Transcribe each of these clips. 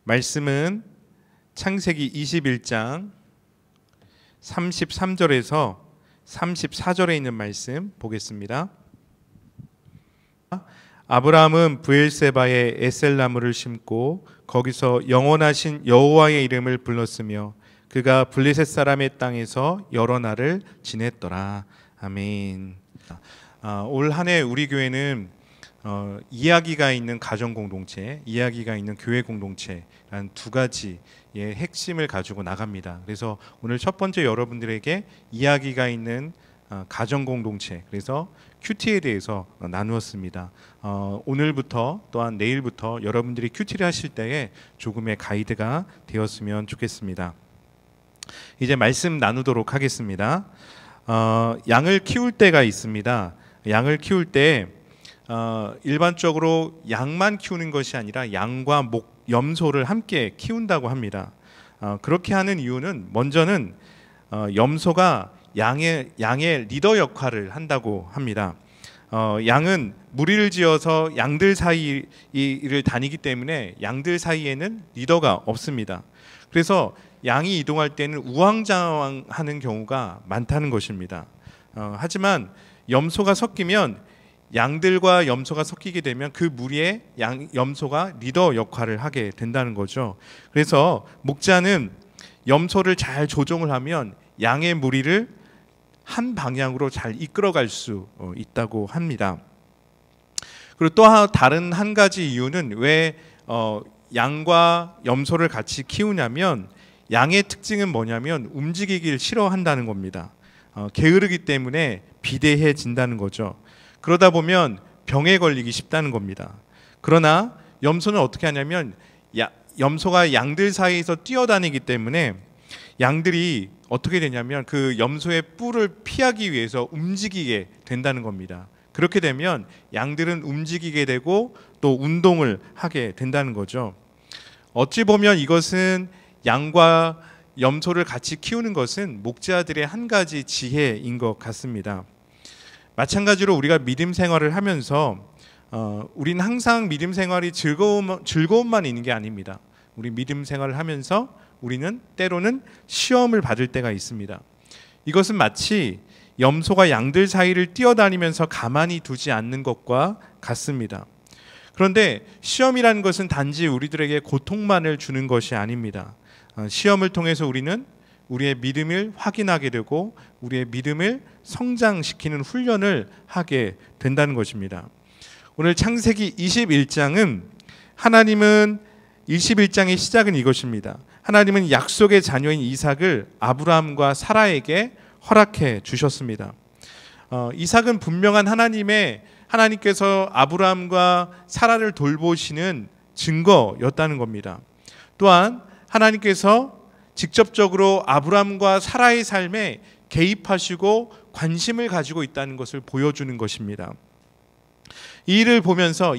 말씀은 창세기 21장 33절에서 34절에 있는 말씀 보겠습니다. 아브라함은 브엘세바에 에셀나무를 심고 거기서 영원하신 여호와의 이름을 불렀으며 그가 블레셋 사람의 땅에서 여러 날을 지냈더라. 아멘. 올 한 해 우리 교회는 이야기가 있는 가정 공동체, 이야기가 있는 교회 공동체라는 두 가지의 핵심을 가지고 나갑니다. 그래서 오늘 첫 번째 여러분들에게 이야기가 있는 가정 공동체, 그래서 큐티에 대해서 나누었습니다. 오늘부터 또한 내일부터 여러분들이 큐티를 하실 때에 조금의 가이드가 되었으면 좋겠습니다. 이제 말씀 나누도록 하겠습니다. 양을 키울 때가 있습니다. 양을 키울 때 일반적으로 양만 키우는 것이 아니라 양과 목, 염소를 함께 키운다고 합니다. 그렇게 하는 이유는 먼저는 염소가 양의 리더 역할을 한다고 합니다. 양은 무리를 지어서 양들 사이를 다니기 때문에 양들 사이에는 리더가 없습니다. 그래서 양이 이동할 때는 우왕좌왕하는 경우가 많다는 것입니다. 하지만 염소가 섞이면 양들과 염소가 섞이게 되면 그 무리에 염소가 리더 역할을 하게 된다는 거죠. 그래서 목자는 염소를 잘 조종을 하면 양의 무리를 한 방향으로 잘 이끌어갈 수 있다고 합니다. 그리고 또 다른 한 가지 이유는 왜 양과 염소를 같이 키우냐면 양의 특징은 뭐냐면 움직이길 싫어한다는 겁니다. 게으르기 때문에 비대해진다는 거죠. 그러다 보면 병에 걸리기 쉽다는 겁니다. 그러나 염소는 어떻게 하냐면 염소가 양들 사이에서 뛰어다니기 때문에 양들이 어떻게 되냐면 그 염소의 뿔을 피하기 위해서 움직이게 된다는 겁니다. 그렇게 되면 양들은 움직이게 되고 또 운동을 하게 된다는 거죠. 어찌 보면 이것은 양과 염소를 같이 키우는 것은 목자들의 한 가지 지혜인 것 같습니다. 마찬가지로 우리가 믿음 생활을 하면서 우린 항상 믿음 생활이 즐거움만 있는 게 아닙니다. 우리 믿음 생활을 하면서 우리는 때로는 시험을 받을 때가 있습니다. 이것은 마치 염소가 양들 사이를 뛰어다니면서 가만히 두지 않는 것과 같습니다. 그런데 시험이라는 것은 단지 우리들에게 고통만을 주는 것이 아닙니다. 시험을 통해서 우리는 우리의 믿음을 확인하게 되고 우리의 믿음을 성장시키는 훈련을 하게 된다는 것입니다. 오늘 창세기 21장은 하나님은 21장의 시작은 이것입니다. 하나님은 약속의 자녀인 이삭을 아브라함과 사라에게 허락해 주셨습니다. 이삭은 분명한 하나님께서 아브라함과 사라를 돌보시는 증거였다는 겁니다. 또한 하나님께서 직접적으로 아브라함과 사라의 삶에 개입하시고 관심을 가지고 있다는 것을 보여주는 것입니다. 이 일을 보면서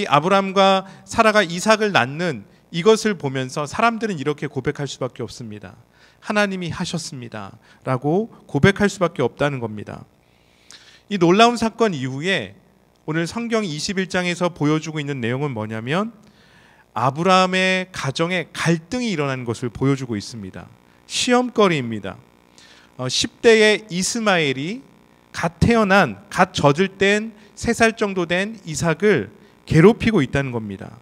아브라함과 사라가 이삭을 낳는 이것을 보면서 사람들은 이렇게 고백할 수밖에 없습니다. 하나님이 하셨습니다 라고 고백할 수밖에 없다는 겁니다. 이 놀라운 사건 이후에 오늘 성경 21장에서 보여주고 있는 내용은 뭐냐면 아브라함의 가정에 갈등이 일어나는 것을 보여주고 있습니다. 시험거리입니다. 10대의 이스마엘이 갓 젖을 땐 3살 정도 된 이삭을 괴롭히고 있다는 겁니다.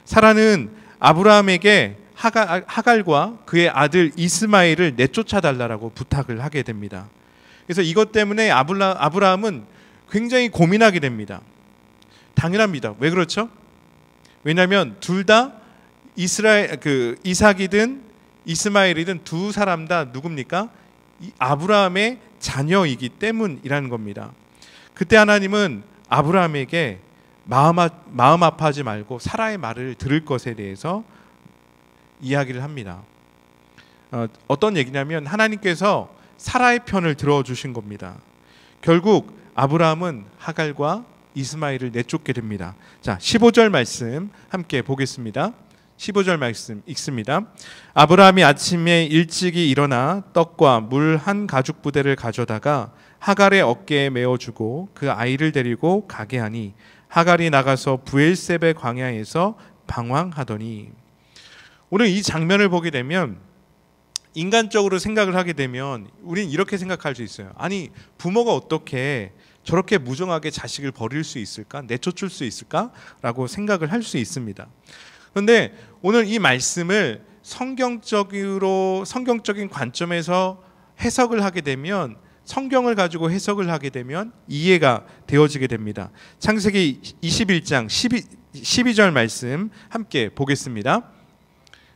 사라는 아브라함에게 하갈과 그의 아들 이스마엘을 내쫓아달라고 부탁을 하게 됩니다. 그래서 이것 때문에 아브라함은 굉장히 고민하게 됩니다. 당연합니다. 왜 그렇죠? 왜냐하면 둘 다 이삭이든 이스마엘이든 두 사람 다 누굽니까? 아브라함의 자녀이기 때문이라는 겁니다. 그때 하나님은 아브라함에게 마음 아파하지 말고 사라의 말을 들을 것에 대해서 이야기를 합니다. 어떤 얘기냐면 하나님께서 사라의 편을 들어주신 겁니다. 결국 아브라함은 하갈과 이스마엘을 내쫓게 됩니다. 자, 15절 말씀 함께 보겠습니다. 15절 말씀 읽습니다. 아브라함이 아침에 일찍이 일어나 떡과 물 한 가죽 부대를 가져다가 하갈의 어깨에 메어주고 그 아이를 데리고 가게 하니 하갈이 나가서 브엘세베 광야에서 방황하더니. 오늘 이 장면을 보게 되면 인간적으로 생각을 하게 되면 우리는 이렇게 생각할 수 있어요. 아니, 부모가 어떻게 저렇게 무정하게 자식을 버릴 수 있을까? 내쫓을 수 있을까? 라고 생각을 할 수 있습니다. 그런데 오늘 이 말씀을 성경적인 관점에서 해석을 하게 되면, 성경을 가지고 해석을 하게 되면 이해가 되어지게 됩니다. 창세기 21장 12절 말씀 함께 보겠습니다.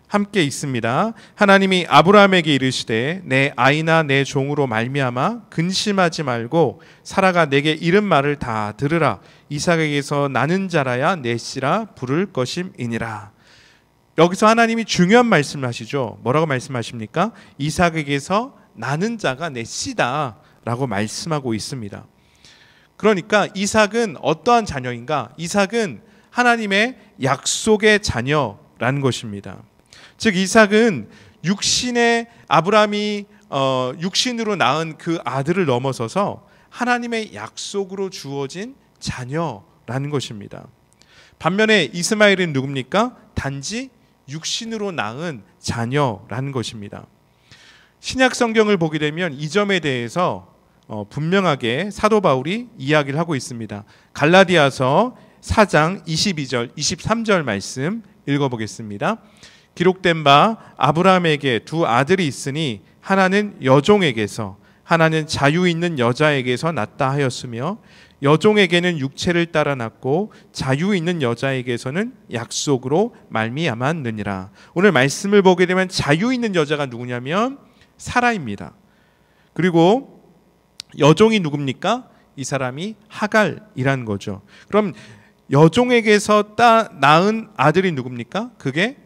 함께 읽습니다. 하나님이 아브라함에게 이르시되 내 아이나 내 종으로 말미암아 근심하지 말고 사라가 내게 이른 말을 다 들으라. 이삭에게서 나는 자라야 내 씨라 부를 것임이니라. 여기서 하나님이 중요한 말씀을 하시죠. 뭐라고 말씀하십니까? 이삭에게서 나는 자가 내 씨다 라고 말씀하고 있습니다. 그러니까 이삭은 어떠한 자녀인가? 이삭은 하나님의 약속의 자녀라는 것입니다. 즉 이삭은 육신의 아브라함이 육신으로 낳은 그 아들을 넘어서서 하나님의 약속으로 주어진 자녀라는 것입니다. 반면에 이스마엘은 누굽니까? 단지 육신으로 낳은 자녀라는 것입니다. 신약 성경을 보게 되면 이 점에 대해서 분명하게 사도 바울이 이야기를 하고 있습니다. 갈라디아서 4장 22절 23절 말씀 읽어보겠습니다. 기록된 바 아브라함에게 두 아들이 있으니 하나는 여종에게서 하나는 자유 있는 여자에게서 났다 하였으며 여종에게는 육체를 따라 났고 자유 있는 여자에게서는 약속으로 말미암았느니라. 오늘 말씀을 보게 되면 자유 있는 여자가 누구냐면 사라입니다. 그리고 여종이 누굽니까? 이 사람이 하갈이라는 거죠. 그럼 여종에게서 낳은 아들이 누굽니까? 그게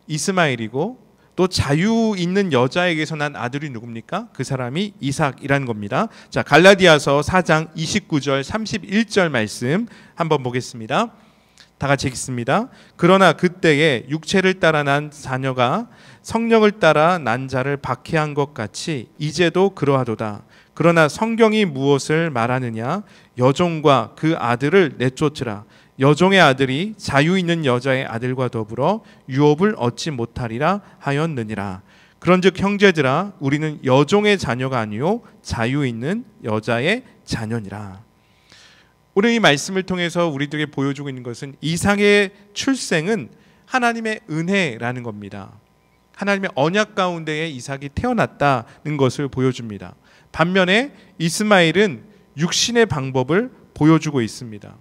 이스마엘이고, 또 자유 있는 여자에게서 난 아들이 누굽니까? 그 사람이 이삭이라는 겁니다. 자, 갈라디아서 4장 29절 31절 말씀 한번 보겠습니다. 다 같이 읽습니다. 그러나 그때에 육체를 따라 난 자녀가 성령을 따라 난 자를 박해한 것 같이 이제도 그러하도다. 그러나 성경이 무엇을 말하느냐? 여종과 그 아들을 내쫓으라. 여종의 아들이 자유 있는 여자의 아들과 더불어 유업을 얻지 못하리라 하였느니라. 그런즉 형제들아, 우리는 여종의 자녀가 아니요 자유 있는 여자의 자녀니라. 오늘 이 말씀을 통해서 우리들에게 보여주고 있는 것은 이삭의 출생은 하나님의 은혜라는 겁니다. 하나님의 언약 가운데에 이삭이 태어났다는 것을 보여줍니다. 반면에 이스마엘은 육신의 방법을 보여주고 있습니다.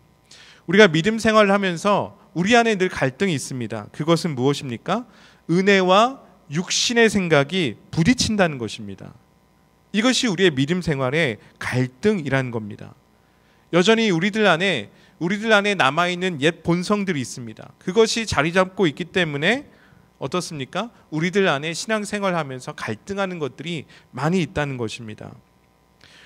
우리가 믿음 생활을 하면서 우리 안에 늘 갈등이 있습니다. 그것은 무엇입니까? 은혜와 육신의 생각이 부딪힌다는 것입니다. 이것이 우리의 믿음 생활의 갈등이라는 겁니다. 여전히 우리들 안에 남아있는 옛 본성들이 있습니다. 그것이 자리 잡고 있기 때문에 어떻습니까? 우리들 안에 신앙생활을 하면서 갈등하는 것들이 많이 있다는 것입니다.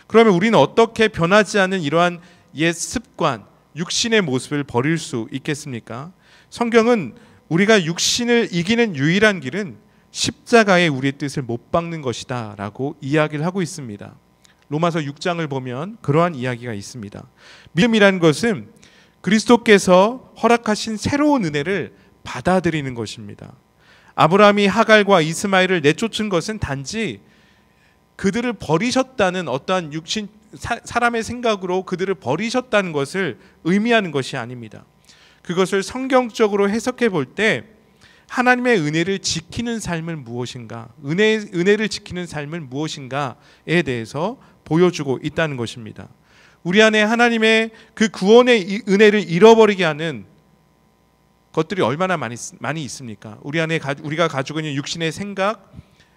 그러면 우리는 어떻게 변하지 않은 이러한 옛 습관, 육신의 모습을 버릴 수 있겠습니까? 성경은 우리가 육신을 이기는 유일한 길은 십자가에 우리의 뜻을 못 박는 것이다 라고 이야기를 하고 있습니다. 로마서 6장을 보면 그러한 이야기가 있습니다. 믿음이라는 것은 그리스도께서 허락하신 새로운 은혜를 받아들이는 것입니다. 아브라함이 하갈과 이스마엘을 내쫓은 것은 단지 그들을 버리셨다는 어떠한 육신 사람의 생각으로 그들을 버리셨다는 것을 의미하는 것이 아닙니다. 그것을 성경적으로 해석해 볼 때 하나님의 은혜를 지키는 삶은 무엇인가, 은혜를 지키는 삶은 무엇인가에 대해서 보여주고 있다는 것입니다. 우리 안에 하나님의 그 구원의 은혜를 잃어버리게 하는 것들이 얼마나 많이 있습니까? 우리 안에 우리가 가지고 있는 육신의 생각,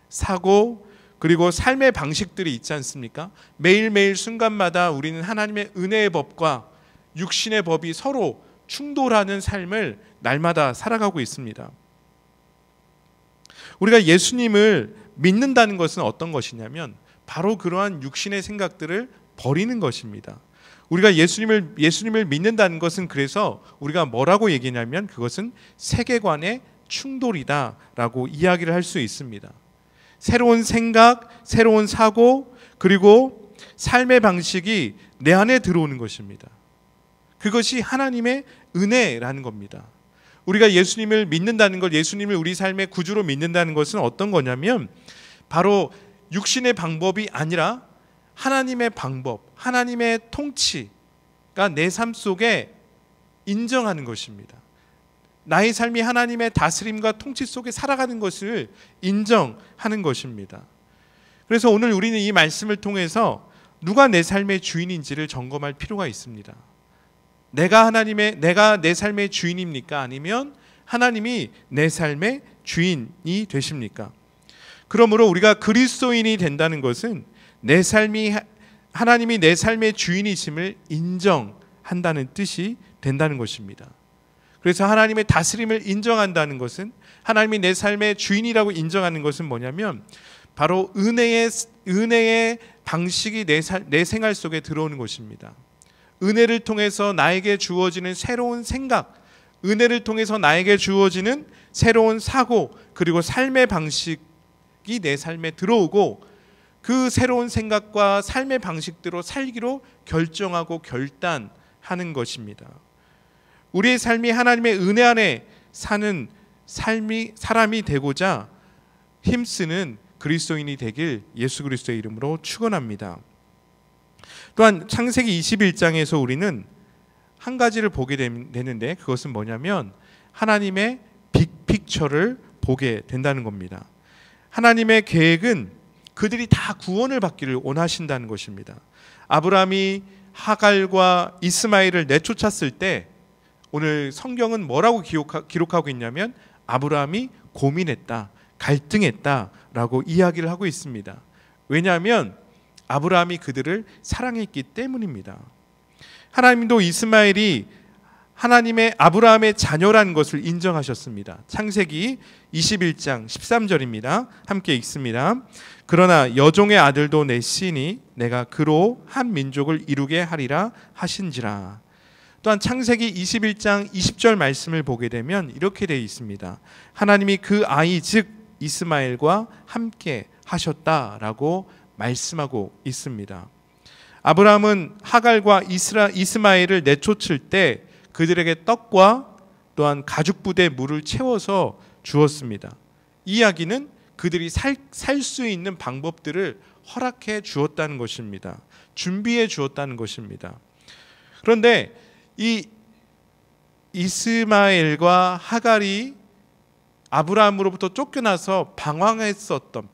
사고, 그리고 삶의 방식들이 있지 않습니까? 매일매일 순간마다 우리는 하나님의 은혜의 법과 육신의 법이 서로 충돌하는 삶을 날마다 살아가고 있습니다. 우리가 예수님을 믿는다는 것은 어떤 것이냐면 바로 그러한 육신의 생각들을 버리는 것입니다. 우리가 예수님을 믿는다는 것은 그래서 우리가 뭐라고 얘기냐면 그것은 세계관의 충돌이다라고 이야기를 할 수 있습니다. 새로운 생각, 새로운 사고, 그리고 삶의 방식이 내 안에 들어오는 것입니다. 그것이 하나님의 은혜라는 겁니다. 우리가 예수님을 믿는다는 것, 예수님을 우리 삶의 구주로 믿는다는 것은 어떤 거냐면 바로 육신의 방법이 아니라 하나님의 방법, 하나님의 통치가 내 삶 속에 인정하는 것입니다. 나의 삶이 하나님의 다스림과 통치 속에 살아가는 것을 인정하는 것입니다. 그래서 오늘 우리는 이 말씀을 통해서 누가 내 삶의 주인인지를 점검할 필요가 있습니다. 내가 내 삶의 주인입니까? 아니면 하나님이 내 삶의 주인이 되십니까? 그러므로 우리가 그리스도인이 된다는 것은 하나님이 내 삶의 주인이심을 인정한다는 뜻이 된다는 것입니다. 그래서 하나님의 다스림을 인정한다는 것은, 하나님이 내 삶의 주인이라고 인정하는 것은 뭐냐면 바로 은혜의 방식이 내 생활 속에 들어오는 것입니다. 은혜를 통해서 나에게 주어지는 새로운 생각, 은혜를 통해서 나에게 주어지는 새로운 사고, 그리고 삶의 방식이 내 삶에 들어오고 그 새로운 생각과 삶의 방식대로 살기로 결정하고 결단하는 것입니다. 우리의 삶이 하나님의 은혜 안에 사는 사람이 되고자 힘쓰는 그리스도인이 되길 예수 그리스도의 이름으로 축원합니다. 또한 창세기 21장에서 우리는 한 가지를 보게 되는데, 그것은 뭐냐면 하나님의 빅픽처를 보게 된다는 겁니다. 하나님의 계획은 그들이 다 구원을 받기를 원하신다는 것입니다. 아브라함이 하갈과 이스마엘을 내쫓았을 때 오늘 성경은 뭐라고 기록하고 있냐면 아브라함이 고민했다, 갈등했다라고 이야기를 하고 있습니다. 왜냐하면 아브라함이 그들을 사랑했기 때문입니다. 하나님도 이스마엘이 하나님의 아브라함의 자녀라는 것을 인정하셨습니다. 창세기 21장 13절입니다. 함께 읽습니다. 그러나 여종의 아들도 내 씨니 내가 그로 한 민족을 이루게 하리라 하신지라. 또한 창세기 21장 20절 말씀을 보게 되면 이렇게 되어 있습니다. 하나님이 그 아이 즉 이스마엘과 함께 하셨다라고 말씀하고 있습니다. 아브라함은 하갈과 이스마엘을 내쫓을 때 그들에게 떡과 또한 가죽 부대 물을 채워서 주었습니다. 이 이야기는 그들이 살 수 있는 방법들을 허락해 주었다는 것입니다. 준비해 주었다는 것입니다. 그런데 이 이스마엘과 하갈이 아브라함으로부터 쫓겨나서 방랑했었던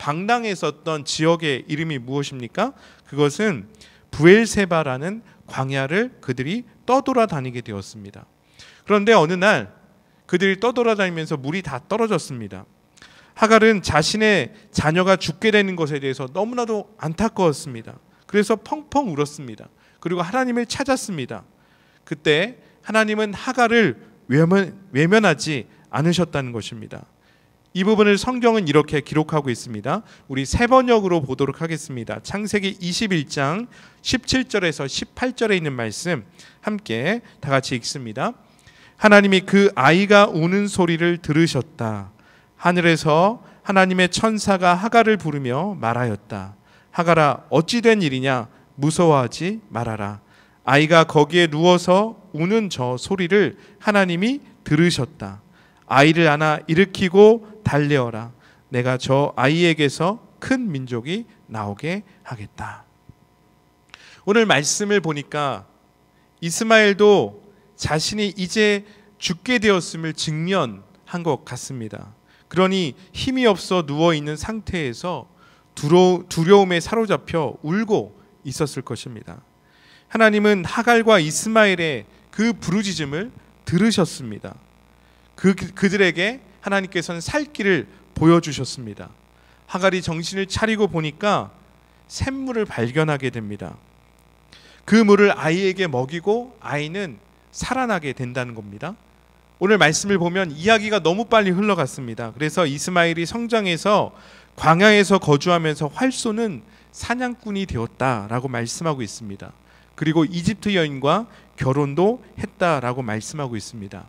지역의 이름이 무엇입니까? 그것은 부엘세바라는 광야를 그들이 떠돌아다니게 되었습니다. 그런데 어느 날 그들이 떠돌아다니면서 물이 다 떨어졌습니다. 하갈은 자신의 자녀가 죽게 되는 것에 대해서 너무나도 안타까웠습니다. 그래서 펑펑 울었습니다. 그리고 하나님을 찾았습니다. 그때 하나님은 하갈을 외면하지 않으셨다는 것입니다. 이 부분을 성경은 이렇게 기록하고 있습니다. 우리 세 번역으로 보도록 하겠습니다. 창세기 21장 17절에서 18절에 있는 말씀 함께 다 같이 읽습니다. 하나님이 그 아이가 우는 소리를 들으셨다. 하늘에서 하나님의 천사가 하갈을 부르며 말하였다. 하갈아 어찌 된 일이냐, 무서워하지 말아라. 아이가 거기에 누워서 우는 저 소리를 하나님이 들으셨다. 아이를 안아 일으키고 달래어라. 내가 저 아이에게서 큰 민족이 나오게 하겠다. 오늘 말씀을 보니까 이스마엘도 자신이 이제 죽게 되었음을 직면한 것 같습니다. 그러니 힘이 없어 누워있는 상태에서 두려움에 사로잡혀 울고 있었을 것입니다. 하나님은 하갈과 이스마엘의 그 부르짖음을 들으셨습니다. 그들에게 하나님께서는 살 길을 보여주셨습니다. 하갈이 정신을 차리고 보니까 샘물을 발견하게 됩니다. 그 물을 아이에게 먹이고 아이는 살아나게 된다는 겁니다. 오늘 말씀을 보면 이야기가 너무 빨리 흘러갔습니다. 그래서 이스마엘이 성장해서 광야에서 거주하면서 활 쏘는 사냥꾼이 되었다라고 말씀하고 있습니다. 그리고 이집트 여인과 결혼도 했다라고 말씀하고 있습니다.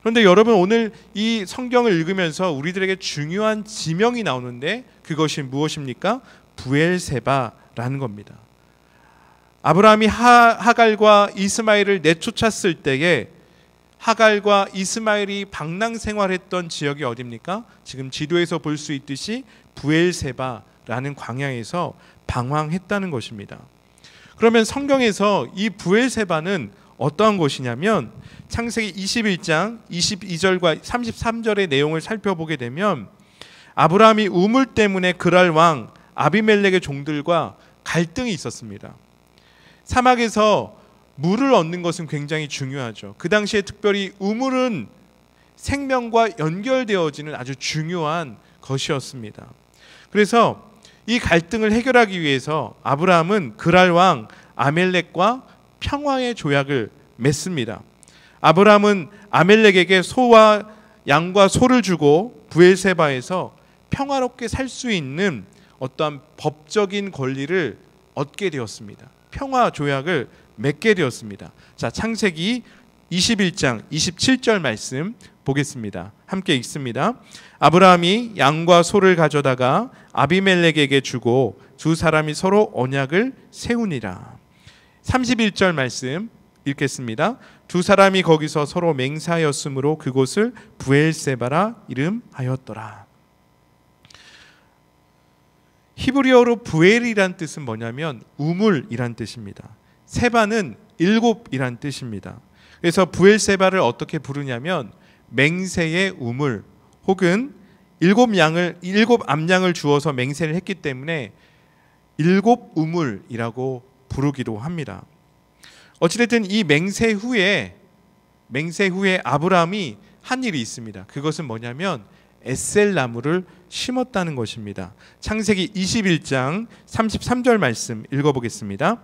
그런데 여러분, 오늘 이 성경을 읽으면서 우리들에게 중요한 지명이 나오는데 그것이 무엇입니까? 부엘세바라는 겁니다. 아브라함이 하갈과 이스마엘을 내쫓았을 때에 하갈과 이스마엘이 방랑 생활했던 지역이 어디입니까? 지금 지도에서 볼 수 있듯이 브엘세바라는 광야에서 방황했다는 것입니다. 그러면 성경에서 이 브엘세바는 어떠한 곳이냐면 창세기 21장 22절과 33절의 내용을 살펴보게 되면 아브라함이 우물 때문에 그랄 왕 아비멜렉의 종들과 갈등이 있었습니다. 사막에서 물을 얻는 것은 굉장히 중요하죠. 그 당시에 특별히 우물은 생명과 연결되어지는 아주 중요한 것이었습니다. 그래서 이 갈등을 해결하기 위해서 아브라함은 그랄 왕 아멜렉과 평화의 조약을 맺습니다. 아브라함은 아멜렉에게 소와 양과 소를 주고 브엘세바에서 평화롭게 살 수 있는 어떠한 법적인 권리를 얻게 되었습니다. 평화 조약을 맺게 되었습니다. 자, 창세기 21장 27절 말씀 보겠습니다. 함께 읽습니다. 아브라함이 양과 소를 가져다가 아비멜렉에게 주고 두 사람이 서로 언약을 세우니라. 31절 말씀 읽겠습니다. 두 사람이 거기서 서로 맹세하였으므로 그곳을 브엘세바라 이름하였더라. 히브리어로 부엘이란 뜻은 뭐냐면 우물이란 뜻입니다. 세바는 일곱이란 뜻입니다. 그래서 부엘세바를 어떻게 부르냐면 맹세의 우물, 혹은 일곱 암양을 주어서 맹세를 했기 때문에 일곱 우물이라고 부르기도 합니다. 어찌됐든 이 맹세 후에 아브라함이 한 일이 있습니다. 그것은 뭐냐면 에셀 나무를 심었다는 것입니다. 창세기 21장 33절 말씀 읽어보겠습니다.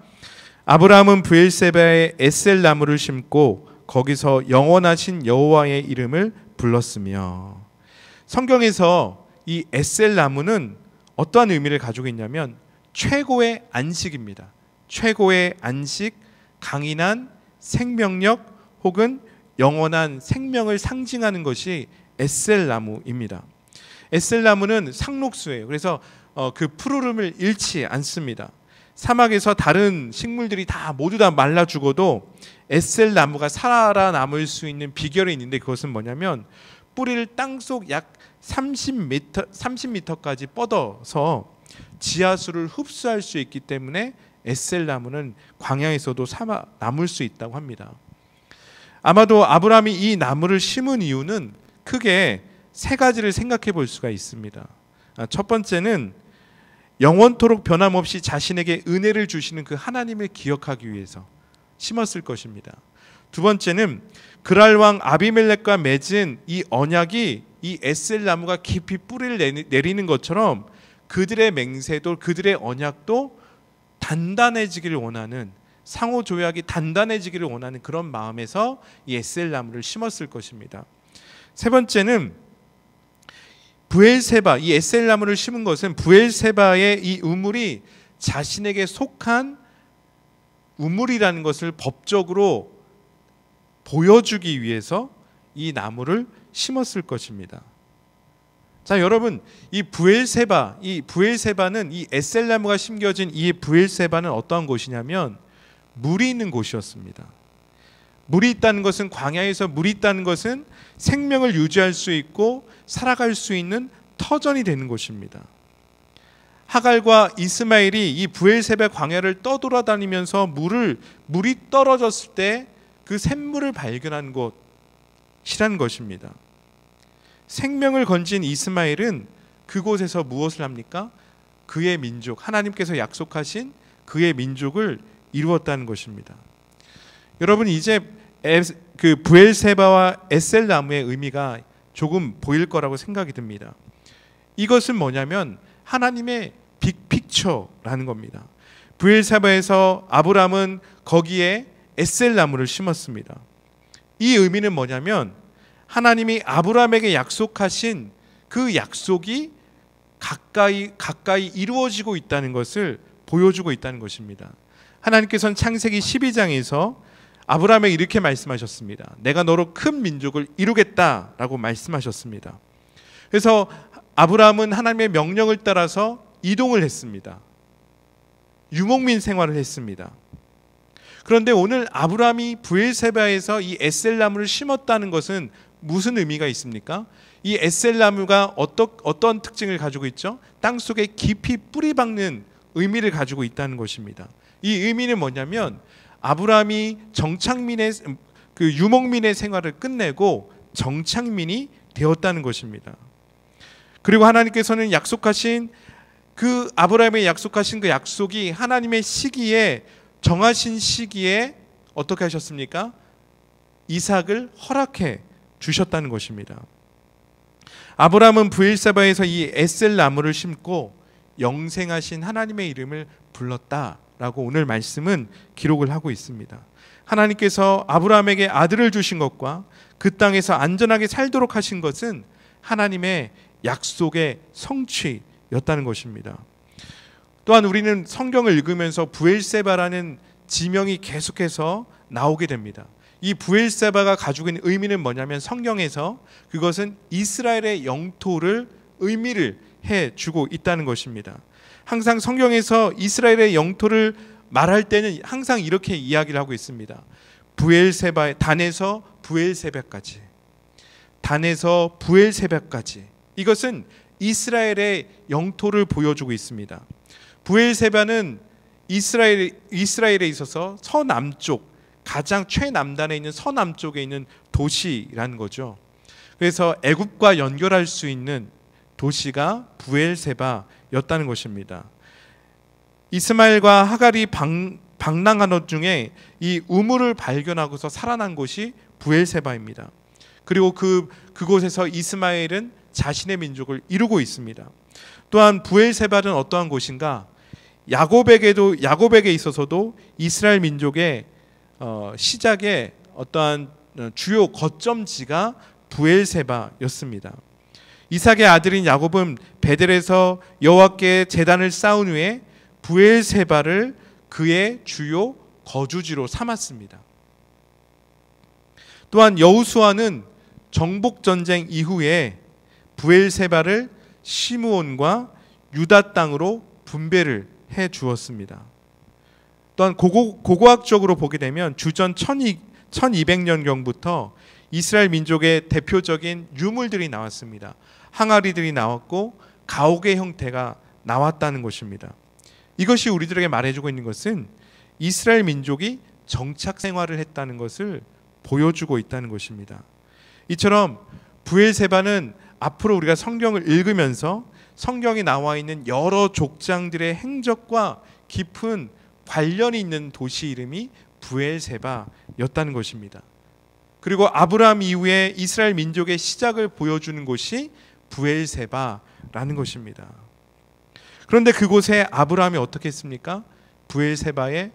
아브라함은 브엘세바에 에셀 나무를 심고 거기서 영원하신 여호와의 이름을 불렀으며. 성경에서 이 에셀 나무는 어떠한 의미를 가지고 있냐면 최고의 안식입니다. 최고의 안식, 강인한 생명력 혹은 영원한 생명을 상징하는 것이 에셀 나무입니다. 에셀 나무는 상록수예요. 그래서 그 푸르름을 잃지 않습니다. 사막에서 다른 식물들이 모두 다 말라 죽어도 에셀 나무가 살아남을 수 있는 비결이 있는데 그것은 뭐냐면 뿌리를 땅속 약 30m까지 뻗어서 지하수를 흡수할 수 있기 때문에 에셀 나무는 광야에서도 남을 수 있다고 합니다. 아마도 아브라함이 이 나무를 심은 이유는 크게 세 가지를 생각해 볼 수가 있습니다. 첫 번째는 영원토록 변함없이 자신에게 은혜를 주시는 그 하나님을 기억하기 위해서 심었을 것입니다. 두 번째는 그랄 왕 아비멜렉과 맺은 이 언약이 이 에셀 나무가 깊이 뿌리를 내리는 것처럼 그들의 맹세도 그들의 언약도 단단해지기를 원하는, 상호 조약이 단단해지기를 원하는 그런 마음에서 이 에셀 나무를 심었을 것입니다. 세 번째는 브엘세바, 이 에셀 나무를 심은 것은 브엘세바의 이 우물이 자신에게 속한 우물이라는 것을 법적으로 보여주기 위해서 이 나무를 심었을 것입니다. 자, 여러분, 이 브엘세바는 이 에셀 나무가 심겨진 이 브엘세바는 어떠한 곳이냐면 물이 있는 곳이었습니다. 물이 있다는 것은, 광야에서 물이 있다는 것은 생명을 유지할 수 있고 살아갈 수 있는 터전이 되는 곳입니다. 하갈과 이스마엘이 이 브엘세바 광야를 떠돌아다니면서 물이 떨어졌을 때 그 샘물을 발견한 곳이라는 것입니다. 생명을 건진 이스마엘은 그곳에서 무엇을 합니까? 그의 민족, 하나님께서 약속하신 그의 민족을 이루었다는 것입니다. 여러분, 이제 그 브엘세바와 에셀 나무의 의미가 조금 보일 거라고 생각이 듭니다. 이것은 뭐냐면 하나님의 빅픽처라는 겁니다. 브엘세바에서 아브라함은 거기에 에셀 나무를 심었습니다. 이 의미는 뭐냐면 하나님이 아브라함에게 약속하신 그 약속이 가까이 이루어지고 있다는 것을 보여주고 있다는 것입니다. 하나님께서는 창세기 12장에서 아브라함에게 이렇게 말씀하셨습니다. 내가 너로 큰 민족을 이루겠다라고 말씀하셨습니다. 그래서 아브라함은 하나님의 명령을 따라서 이동을 했습니다. 유목민 생활을 했습니다. 그런데 오늘 아브라함이 브엘세바에서 이 에셀나무를 심었다는 것은 무슨 의미가 있습니까? 이 에셀나무가 어떤 특징을 가지고 있죠? 땅 속에 깊이 뿌리 박는 의미를 가지고 있다는 것입니다. 이 의미는 뭐냐면 아브라함이 정착민의 그 유목민의 생활을 끝내고 정착민이 되었다는 것입니다. 그리고 하나님께서는 약속하신 그 아브라함에 약속하신 그 약속이 하나님의 시기에 정하신 시기에 어떻게 하셨습니까? 이삭을 허락해 주셨다는 것입니다. 아브라함은 브엘세바에서 이 에셀 나무를 심고 영생하신 하나님의 이름을 불렀다라고 오늘 말씀은 기록을 하고 있습니다. 하나님께서 아브라함에게 아들을 주신 것과 그 땅에서 안전하게 살도록 하신 것은 하나님의 약속의 성취였다는 것입니다. 또한 우리는 성경을 읽으면서 브엘세바라는 지명이 계속해서 나오게 됩니다. 이 브엘세바가 가지고 있는 의미는 뭐냐면 성경에서 그것은 이스라엘의 영토를 의미를 해주고 있다는 것입니다. 항상 성경에서 이스라엘의 영토를 말할 때는 항상 이렇게 이야기를 하고 있습니다. 브엘세바, 단에서 브엘세바까지, 단에서 브엘세바까지. 이것은 이스라엘의 영토를 보여주고 있습니다. 브엘세바는 이스라엘에 있어서 서남쪽, 가장 최남단에 있는 서남쪽에 있는 도시라는 거죠. 그래서 애굽과 연결할 수 있는 도시가 브엘세바였다는 것입니다. 이스마엘과 하갈이 방랑한 것 중에 이 우물을 발견하고서 살아난 곳이 브엘세바입니다. 그리고 그곳에서 이스마엘은 자신의 민족을 이루고 있습니다. 또한 브엘세바는 어떠한 곳인가? 야곱에게 있어서도 이스라엘 민족의 시작의 어떠한 주요 거점지가 브엘세바였습니다. 이삭의 아들인 야곱은 베델에서 여호와께 제단을 쌓은 후에 브엘세바를 그의 주요 거주지로 삼았습니다. 또한 여호수아는 정복 전쟁 이후에 브엘세바를 시므온과 유다 땅으로 분배를 해 주었습니다. 또한 고고학적으로 보게 되면 주전 1200년경부터 이스라엘 민족의 대표적인 유물들이 나왔습니다. 항아리들이 나왔고 가옥의 형태가 나왔다는 것입니다. 이것이 우리들에게 말해주고 있는 것은 이스라엘 민족이 정착 생활을 했다는 것을 보여주고 있다는 것입니다. 이처럼 브엘세바는 앞으로 우리가 성경을 읽으면서 성경에 나와 있는 여러 족장들의 행적과 깊은 관련이 있는 도시 이름이 브엘세바였다는 것입니다. 그리고 아브라함 이후에 이스라엘 민족의 시작을 보여주는 곳이 브엘세바라는 것입니다. 그런데 그곳에 아브라함이 어떻게 했습니까? 브엘세바에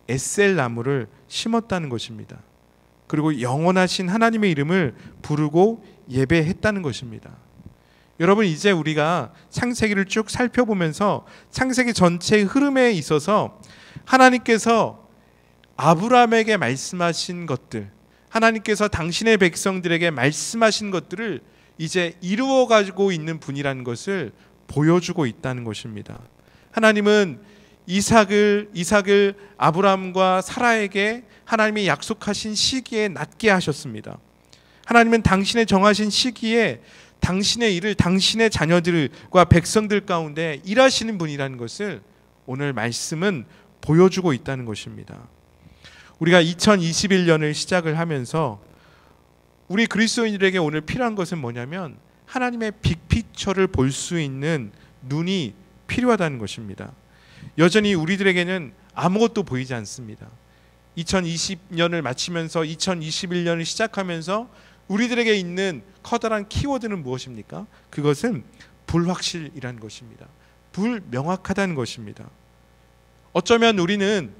에셀 나무를 심었다는 것입니다. 그리고 영원하신 하나님의 이름을 부르고 예배했다는 것입니다. 여러분, 이제 우리가 창세기를 쭉 살펴보면서 창세기 전체의 흐름에 있어서 하나님께서 아브라함에게 말씀하신 것들, 하나님께서 당신의 백성들에게 말씀하신 것들을 이제 이루어 가지고 있는 분이라는 것을 보여주고 있다는 것입니다. 하나님은 이삭을 아브라함과 사라에게 하나님이 약속하신 시기에 낳게 하셨습니다. 하나님은 당신의 정하신 시기에 당신의 일을 당신의 자녀들과 백성들 가운데 일하시는 분이라는 것을 오늘 말씀은 보여주고 있다는 것입니다. 우리가 2021년을 시작을 하면서 우리 그리스도인들에게 오늘 필요한 것은 뭐냐면 하나님의 빅피처를 볼 수 있는 눈이 필요하다는 것입니다. 여전히 우리들에게는 아무것도 보이지 않습니다. 2020년을 마치면서 2021년을 시작하면서 우리들에게 있는 커다란 키워드는 무엇입니까? 그것은 불확실이라는 것입니다. 불명확하다는 것입니다. 어쩌면 우리는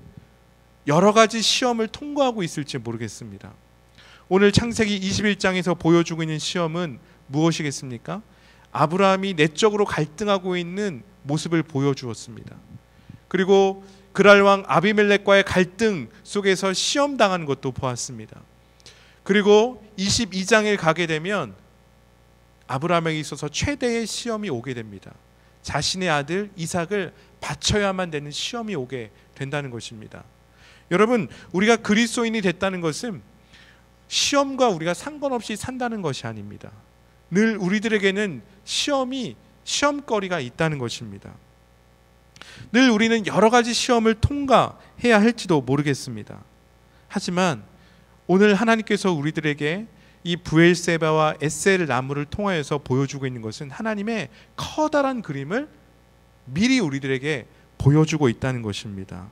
여러 가지 시험을 통과하고 있을지 모르겠습니다. 오늘 창세기 21장에서 보여주고 있는 시험은 무엇이겠습니까? 아브라함이 내적으로 갈등하고 있는 모습을 보여주었습니다. 그리고 그랄 왕 아비멜렉과의 갈등 속에서 시험당하는 것도 보았습니다. 그리고 22장에 가게 되면 아브라함에게 있어서 최대의 시험이 오게 됩니다. 자신의 아들 이삭을 바쳐야만 되는 시험이 오게 된다는 것입니다. 여러분, 우리가 그리스도인이 됐다는 것은 시험과 우리가 상관없이 산다는 것이 아닙니다. 늘 우리들에게는 시험거리가 있다는 것입니다. 늘 우리는 여러 가지 시험을 통과해야 할지도 모르겠습니다. 하지만 오늘 하나님께서 우리들에게 이 브엘세바와 에셀 나무를 통하여서 보여주고 있는 것은 하나님의 커다란 그림을 미리 우리들에게 보여주고 있다는 것입니다.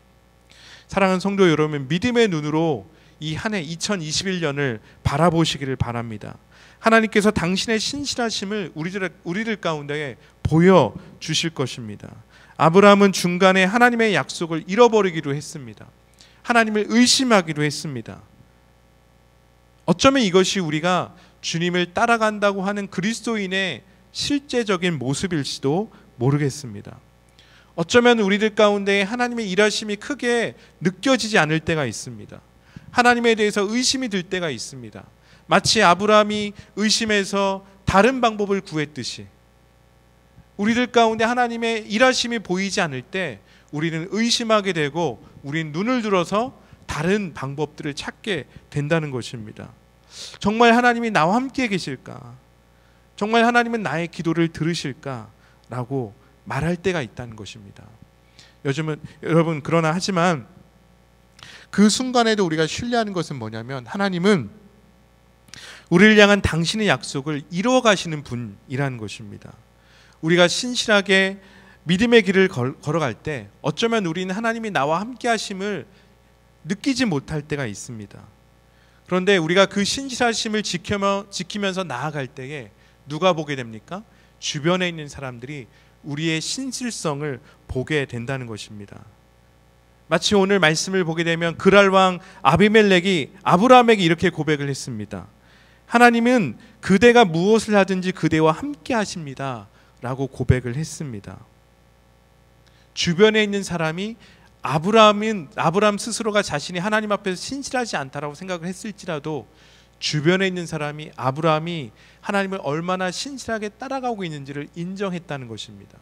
사랑하는 성도 여러분, 믿음의 눈으로 이 한 해 2021년을 바라보시기를 바랍니다. 하나님께서 당신의 신실하심을 우리들 가운데 보여주실 것입니다. 아브라함은 중간에 하나님의 약속을 잃어버리기도 했습니다. 하나님을 의심하기도 했습니다. 어쩌면 이것이 우리가 주님을 따라간다고 하는 그리스도인의 실제적인 모습일지도 모르겠습니다. 어쩌면 우리들 가운데 하나님의 일하심이 크게 느껴지지 않을 때가 있습니다. 하나님에 대해서 의심이 들 때가 있습니다. 마치 아브라함이 의심해서 다른 방법을 구했듯이 우리들 가운데 하나님의 일하심이 보이지 않을 때 우리는 의심하게 되고 우리는 눈을 들어서 다른 방법들을 찾게 된다는 것입니다. 정말 하나님이 나와 함께 계실까? 정말 하나님은 나의 기도를 들으실까? 라고 말할 때가 있다는 것입니다. 요즘은 여러분, 그러나 하지만 그 순간에도 우리가 신뢰하는 것은 뭐냐면 하나님은 우리를 향한 당신의 약속을 이루어 가시는 분이라는 것입니다. 우리가 신실하게 믿음의 길을 걸어갈 때 어쩌면 우리는 하나님이 나와 함께 하심을 느끼지 못할 때가 있습니다. 그런데 우리가 그 신실하심을 지키면서 나아갈 때에 누가 보게 됩니까? 주변에 있는 사람들이 우리의 신실성을 보게 된다는 것입니다. 마치 오늘 말씀을 보게 되면 그랄 왕 아비멜렉이 아브라함에게 이렇게 고백을 했습니다. 하나님은 그대가 무엇을 하든지 그대와 함께 하십니다 라고 고백을 했습니다. 주변에 있는 사람이 아브라함 스스로가 자신이 하나님 앞에서 신실하지 않다라고 생각을 했을지라도 주변에 있는 사람이 아브라함이 하나님을 얼마나 신실하게 따라가고 있는지를 인정했다는 것입니다.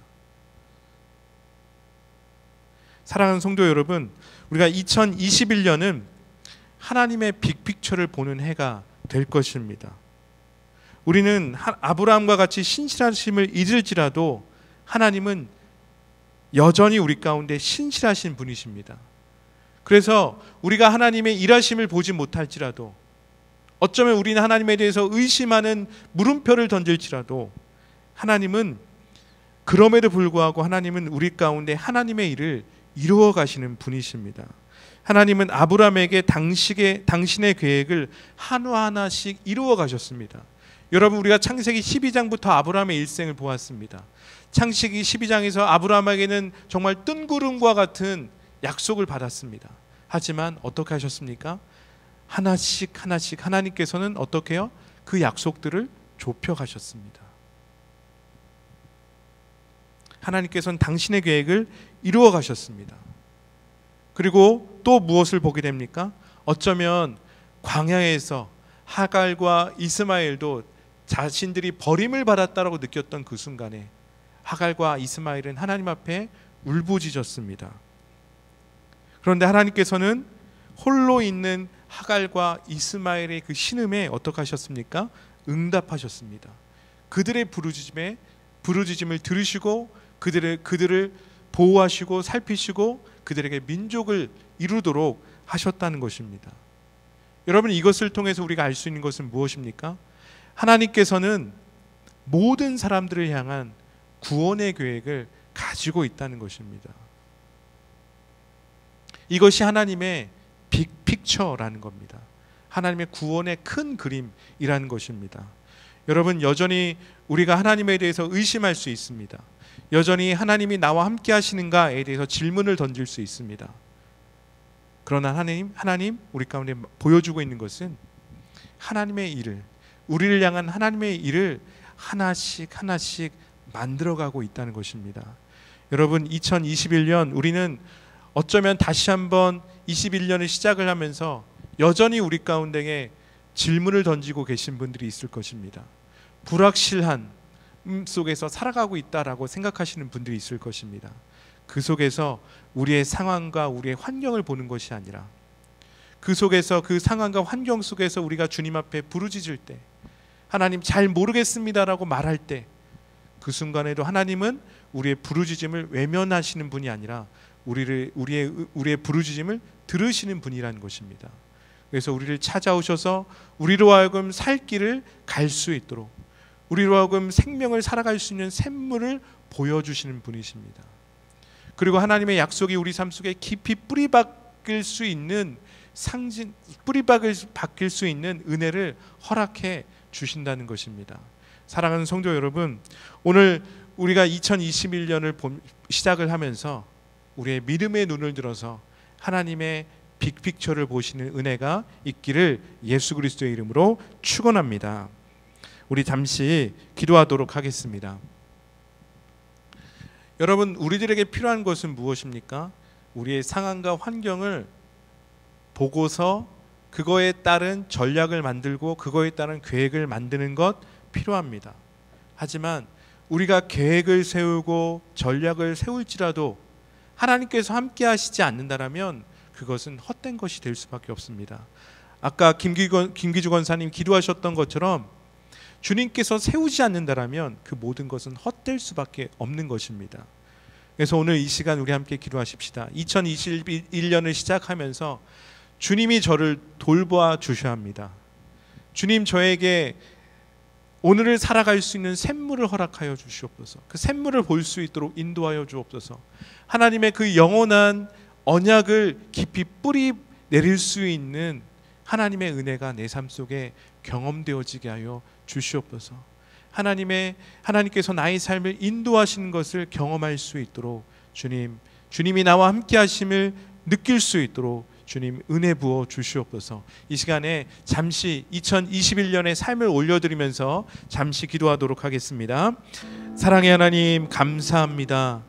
사랑하는 성도 여러분, 우리가 2021년은 하나님의 빅픽처를 보는 해가 될 것입니다. 우리는 아브라함과 같이 신실하심을 잊을지라도 하나님은 여전히 우리 가운데 신실하신 분이십니다. 그래서 우리가 하나님의 일하심을 보지 못할지라도 어쩌면 우리는 하나님에 대해서 의심하는 물음표를 던질지라도 하나님은 그럼에도 불구하고 하나님은 우리 가운데 하나님의 일을 이루어 가시는 분이십니다. 하나님은 아브라함에게 당신의 계획을 하나하나씩 이루어 가셨습니다. 여러분, 우리가 창세기 12장부터 아브라함의 일생을 보았습니다. 창세기 12장에서 아브라함에게는 정말 뜬구름과 같은 약속을 받았습니다. 하지만 어떻게 하셨습니까? 하나씩 하나님께서는 어떻게 해요? 그 약속들을 좁혀 가셨습니다. 하나님께서는 당신의 계획을 이루어 가셨습니다. 그리고 또 무엇을 보게 됩니까? 어쩌면 광야에서 하갈과 이스마엘도 자신들이 버림을 받았다라고 느꼈던 그 순간에 하갈과 이스마엘은 하나님 앞에 울부짖었습니다. 그런데 하나님께서는 홀로 있는 하갈과 이스마엘의 그 신음에 어떻게 하셨습니까? 응답하셨습니다. 그들의 부르짖음을 들으시고 그들을 보호하시고 살피시고 그들에게 민족을 이루도록 하셨다는 것입니다. 여러분, 이것을 통해서 우리가 알 수 있는 것은 무엇입니까? 하나님께서는 모든 사람들을 향한 구원의 계획을 가지고 있다는 것입니다. 이것이 하나님의 빅픽처라는 겁니다. 하나님의 구원의 큰 그림이라는 것입니다. 여러분, 여전히 우리가 하나님에 대해서 의심할 수 있습니다. 여전히 하나님이 나와 함께 하시는가에 대해서 질문을 던질 수 있습니다. 그러나 하나님 우리 가운데 보여주고 있는 것은 하나님의 일을, 우리를 향한 하나님의 일을 하나씩 만들어가고 있다는 것입니다. 여러분, 2021년 우리는 어쩌면 다시 한번 21년을 시작을 하면서 여전히 우리 가운데에 질문을 던지고 계신 분들이 있을 것입니다. 불확실한 속에서 살아가고 있다라고 생각하시는 분들이 있을 것입니다. 그 속에서 우리의 상황과 우리의 환경을 보는 것이 아니라 그 속에서, 그 상황과 환경 속에서 우리가 주님 앞에 부르짖을 때, 하나님 잘 모르겠습니다라고 말할 때, 그 순간에도 하나님은 우리의 부르짖음을 외면하시는 분이 아니라 우리의 부르짖음을 들으시는 분이라는 것입니다. 그래서 우리를 찾아오셔서 우리로 하여금 살 길을 갈 수 있도록, 우리로 하여금 생명을 살아갈 수 있는 샘물을 보여주시는 분이십니다. 그리고 하나님의 약속이 우리 삶 속에 깊이 뿌리박힐 수 있는 뿌리박을 박힐 수 있는 은혜를 허락해 주신다는 것입니다. 사랑하는 성도 여러분, 오늘 우리가 2021년을 시작을 하면서 우리의 믿음의 눈을 들어서 하나님의 빅픽처를 보시는 은혜가 있기를 예수 그리스도의 이름으로 축원합니다. 우리 잠시 기도하도록 하겠습니다. 여러분, 우리들에게 필요한 것은 무엇입니까? 우리의 상황과 환경을 보고서 그거에 따른 전략을 만들고 그거에 따른 계획을 만드는 것 필요합니다. 하지만 우리가 계획을 세우고 전략을 세울지라도 하나님께서 함께 하시지 않는다면 그것은 헛된 것이 될 수밖에 없습니다. 아까 김기주 권사님 기도하셨던 것처럼 주님께서 세우지 않는다면 그 모든 것은 헛될 수밖에 없는 것입니다. 그래서 오늘 이 시간 우리 함께 기도하십시다. 2021년을 시작하면서 주님이 저를 돌보아 주셔야 합니다. 주님, 저에게 오늘을 살아갈 수 있는 샘물을 허락하여 주시옵소서. 그 샘물을 볼 수 있도록 인도하여 주옵소서. 하나님의 그 영원한 언약을 깊이 뿌리 내릴 수 있는 하나님의 은혜가 내 삶 속에 경험되어지게 하여 주시옵소서. 하나님께서 나의 삶을 인도하시는 것을 경험할 수 있도록 주님이 나와 함께 하심을 느낄 수 있도록 주님 은혜 부어 주시옵소서. 이 시간에 잠시 2021년의 삶을 올려드리면서 잠시 기도하도록 하겠습니다. 사랑의 하나님, 감사합니다.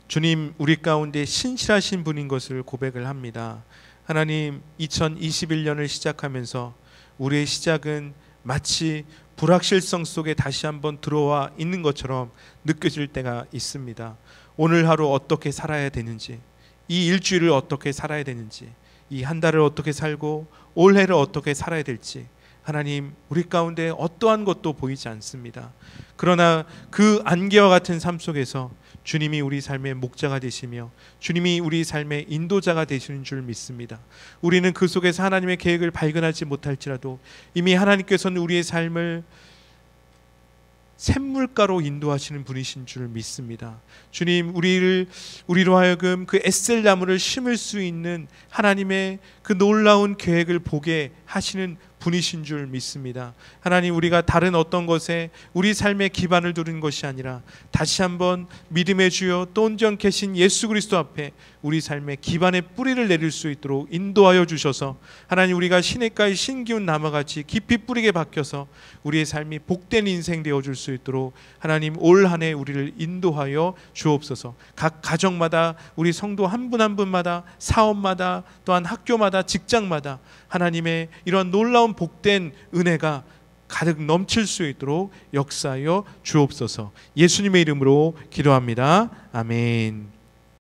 주님, 우리 가운데 신실하신 분인 것을 고백을 합니다. 하나님, 2021년을 시작하면서 우리의 시작은 마치 불확실성 속에 다시 한번 들어와 있는 것처럼 느껴질 때가 있습니다. 오늘 하루 어떻게 살아야 되는지, 이 일주일을 어떻게 살아야 되는지, 이 한 달을 어떻게 살고 올해를 어떻게 살아야 될지 하나님, 우리 가운데 어떠한 것도 보이지 않습니다. 그러나 그 안개와 같은 삶 속에서 주님이 우리 삶의 목자가 되시며 주님이 우리 삶의 인도자가 되시는 줄 믿습니다. 우리는 그 속에서 하나님의 계획을 발견하지 못할지라도 이미 하나님께서는 우리의 삶을 샘물가로 인도하시는 분이신 줄 믿습니다. 주님, 우리로 하여금 그 에셀 나무를 심을 수 있는 하나님의 그 놀라운 계획을 보게 하시는 분이신 줄 믿습니다. 하나님, 우리가 다른 어떤 것에 우리 삶의 기반을 두는 것이 아니라 다시 한번 믿음의 주여 또 온전케신 예수 그리스도 앞에 우리 삶의 기반의 뿌리를 내릴 수 있도록 인도하여 주셔서 하나님, 우리가 시냇가의 신기운 나무같이 깊이 뿌리게 박혀서 우리의 삶이 복된 인생 되어줄 수 있도록 하나님, 올 한 해 우리를 인도하여 주옵소서. 각 가정마다, 우리 성도 한 분 한 분마다, 사업마다, 또한 학교마다, 직장마다 하나님의 이런 놀라운 복된 은혜가 가득 넘칠 수 있도록 역사하여 주옵소서. 예수님의 이름으로 기도합니다. 아멘.